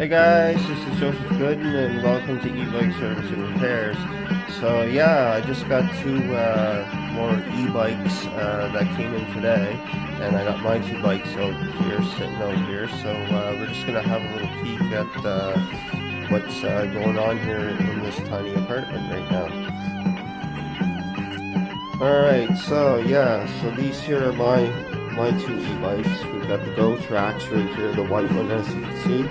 Hey guys, this is Joseph Gooden and welcome to e-bike service and repairs. So yeah, I just got two more e-bikes that came in today, and I got my two bikes out here, sitting out here. So we're just gonna have a little peek at what's going on here in this tiny apartment right now. Alright, so yeah, so these here are my two e-bikes. We've got the Go Tracks right here, the white one as you can see.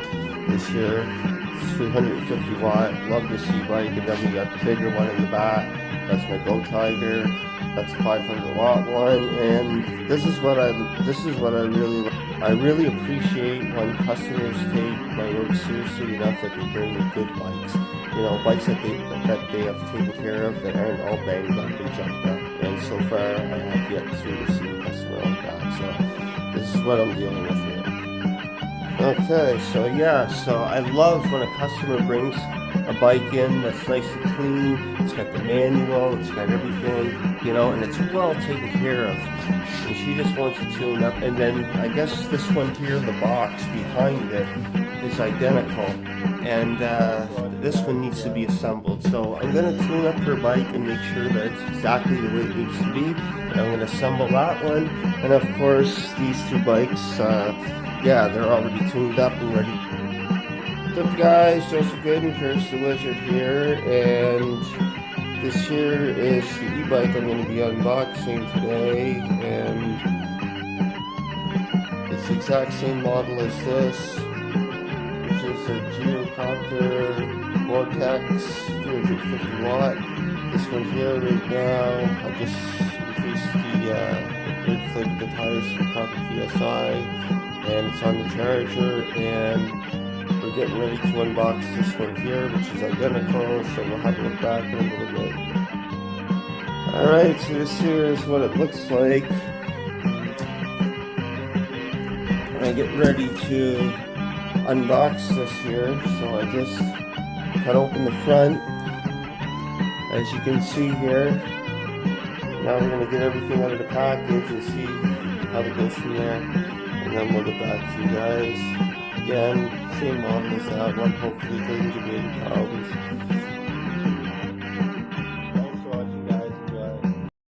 This here is 350 watt, love this e-bike, and then we got the bigger one in the back. That's my Go Tiger. That's a 500 watt one, and this is what I really appreciate when customers take my work seriously enough that they bring me good bikes. You know, bikes that they have taken care of, that aren't all banged up and jumped up. And so far, I have yet to receive a customer like that. So this is what I'm dealing with here. Okay, so yeah, so I love when a customer brings a bike in that's nice and clean. It's got the manual, it's got everything, you know, and it's well taken care of. And she just wants to tune up. And then I guess this one here, the box behind it, is identical. And this one needs to be assembled. So I'm going to tune up her bike and make sure that it's exactly the way it needs to be. And I'm going to assemble that one. And of course, these two bikes, yeah, they're already tuned up and ready. What's up guys, Joseph Gooden, Curse the Wizard here, and this here is the e-bike I'm going to be unboxing today, and it's the exact same model as this, which is a Geocopter Vortex 350 watt. This one here right now, I just increased the inflated the tires to the proper PSI, and it's on the charger, and we're getting ready to unbox this one here, which is identical, so we'll have a look back in a little bit. Alright, so this here is what it looks like. I get ready to unbox this here, so I just cut open the front, as you can see here. Now we're going to get everything out of the package and see how it goes from there, and then we'll get back to you guys. Again, same model as that one, hopefully doesn't give me any problems.